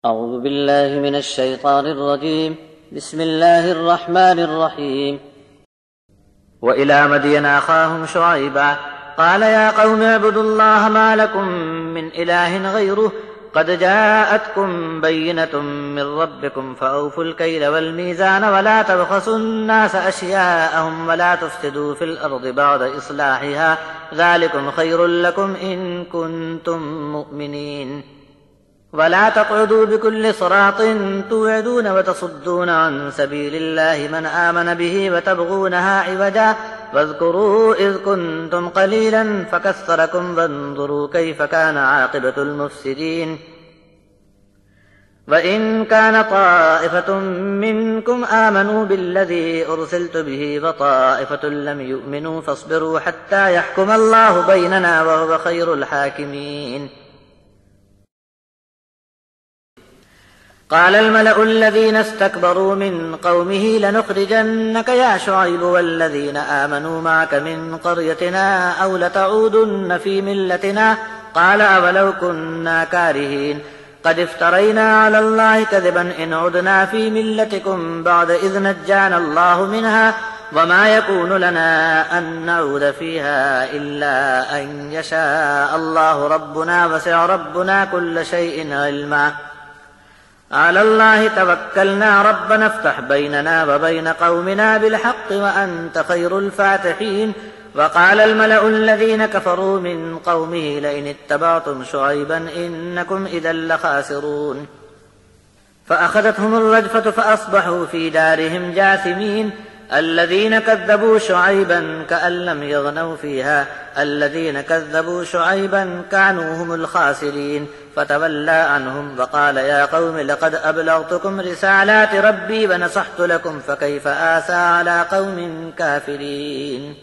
أعوذ بالله من الشيطان الرجيم. بسم الله الرحمن الرحيم. وإلى مدين أخاهم شعيبا قال يا قوم اعبدوا الله ما لكم من إله غيره قد جاءتكم بينة من ربكم فأوفوا الكيل والميزان ولا تبخسوا الناس أشياءهم ولا تفسدوا في الأرض بعد إصلاحها ذلكم خير لكم إن كنتم مؤمنين. ولا تقعدوا بكل صراط توعدون وتصدون عن سبيل الله من آمن به وتبغونها عوجا واذكروا إذ كنتم قليلا فكثركم وانظروا كيف كان عاقبة المفسدين. وإن كان طائفة منكم آمنوا بالذي أرسلت به وطائفة لم يؤمنوا فاصبروا حتى يحكم الله بيننا وهو خير الحاكمين. قال الملأ الذين استكبروا من قومه لنخرجنك يا شعيب والذين آمنوا معك من قريتنا أو لتعودن في ملتنا قال أولو كنا كارهين قد افترينا على الله كذبا إن عدنا في ملتكم بعد إذ نجانا الله منها وما يكون لنا أن نعود فيها إلا أن يشاء الله ربنا وسع ربنا كل شيء علما على الله توكلنا ربنا افتح بيننا وبين قومنا بالحق وأنت خير الفاتحين. وقال الملأ الذين كفروا من قومه لئن اتبعتم شعيبا إنكم إذا لخاسرون. فأخذتهم الرجفة فأصبحوا في دارهم جاثمين. الذين كذبوا شعيبا كأن لم يغنوا فيها الذين كذبوا شعيبا كانوا هم الخاسرين. فتولى عنهم وقال يا قوم لقد أبلغتكم رسالات ربي ونصحت لكم فكيف آسى على قوم كافرين.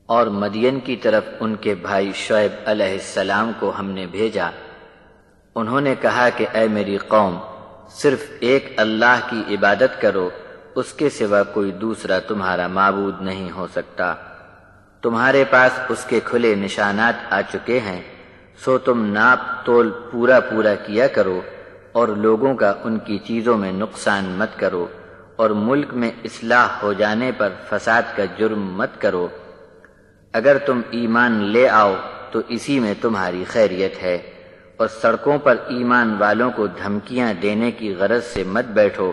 اور مدین کی طرف ان کے بھائی شعیب علیہ السلام کو ہم نے بھیجا. انہوں نے کہا کہ اے میری قوم صرف ایک اللہ کی عبادت کرو، اس کے سوا کوئی دوسرا تمہارا معبود نہیں ہو سکتا. تمہارے پاس اس کے کھلے نشانات آ چکے ہیں، سو تم ناپ تول پورا کیا کرو اور لوگوں کا ان کی چیزوں میں نقصان مت کرو اور ملک میں اصلاح ہو جانے پر فساد کا جرم مت کرو. اگر تم ایمان لے آؤ تو اسی میں تمہاری خیریت ہے، اور سڑکوں پر ایمان والوں کو دھمکیاں دینے کی غرض سے مت بیٹھو.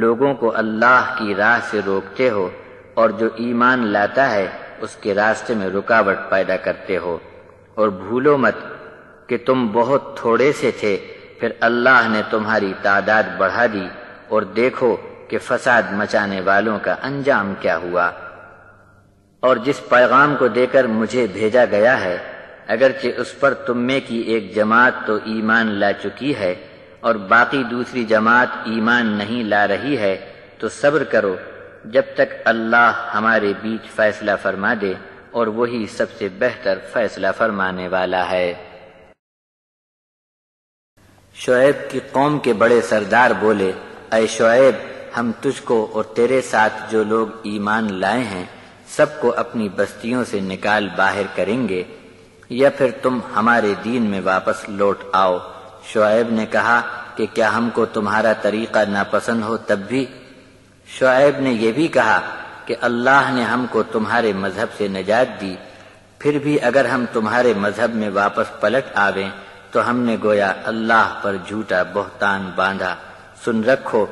لوگوں کو اللہ کی راہ سے روکتے ہو اور جو ایمان لاتا ہے اس کے راستے میں رکاوٹ پیدا کرتے ہو. اور بھولو مت کہ تم بہت تھوڑے سے تھے، پھر اللہ نے تمہاری تعداد بڑھا دی، اور دیکھو کہ فساد مچانے والوں کا انجام کیا ہوا. اور جس پیغام کو دے کر مجھے بھیجا گیا ہے اگرچہ اس پر تم میں کی ایک جماعت تو ایمان لا چکی ہے اور باقی دوسری جماعت ایمان نہیں لا رہی ہے، تو صبر کرو جب تک اللہ ہمارے بیچ فیصلہ فرما دے، اور وہی سب سے بہتر فیصلہ فرمانے والا ہے. شعیب کی قوم کے بڑے سردار بولے اے شعیب ہم تجھ کو اور تیرے ساتھ جو لوگ ایمان لائے ہیں سب کو اپنی بستیوں سے نکال باہر کریں گے، یا پھر تم ہمارے دین میں واپس لوٹ آؤ. شعیب نے کہا کہ کیا ہم کو تمہارا طریقہ ناپسند ہو تب بھی؟ شعیب نے یہ بھی کہا کہ اللہ نے ہم کو تمہارے مذہب سے نجات دی، پھر بھی اگر ہم تمہارے مذہب میں واپس پلٹ آویں تو ہم نے گویا اللہ پر جھوٹا بہتان باندھا. سن رکھو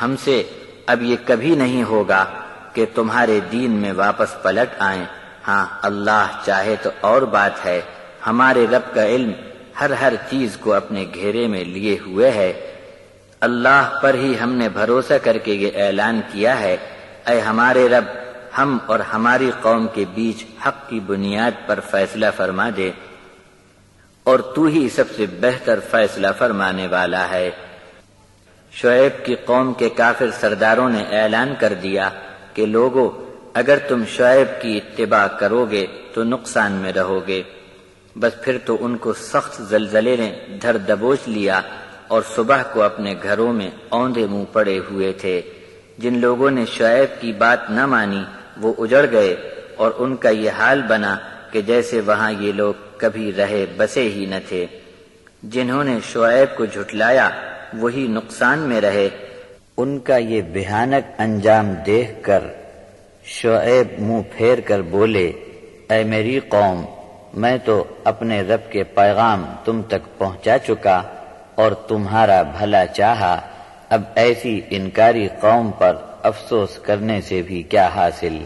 ہم سے اب یہ کبھی نہیں ہوگا کہ تمہارے دین میں واپس پلٹ آئیں. ہاں اللہ چاہے تو اور بات ہے. ہمارے رب کا علم ہر چیز کو اپنے گھیرے میں لیے ہوئے ہے. اللہ پر ہی ہم نے بھروسہ کر کے یہ اعلان کیا ہے اے ہمارے رب ہم اور ہماری قوم کے بیچ حق کی بنیاد پر فیصلہ فرما دے، اور تو ہی سب سے بہتر فیصلہ فرمانے والا ہے. شعیب کی قوم کے کافر سرداروں نے اعلان کر دیا کہ لوگو اگر تم شعیب کی اتباع کرو گے تو نقصان میں رہو گے. بس پھر تو ان کو سخت زلزلے نے دھر دبوچ لیا اور صبح کو اپنے گھروں میں اوندھے منہ پڑے ہوئے تھے. جن لوگوں نے شعیب کی بات نہ مانی وہ اجڑ گئے، اور ان کا یہ حال بنا کہ جیسے وہاں یہ لوگ کبھی رہے بسے ہی نہ تھے. جنہوں نے شعیب کو جھٹلایا وہی نقصان میں رہے۔ ان کا یہ بھیانک انجام دیکھ کر شعیب منہ پھیر کر بولے، اے میری قوم، میں تو اپنے رب کے پیغام تم تک پہنچا چکا اور تمہارا بھلا چاہا، اب ایسی انکاری قوم پر افسوس کرنے سے بھی کیا حاصل۔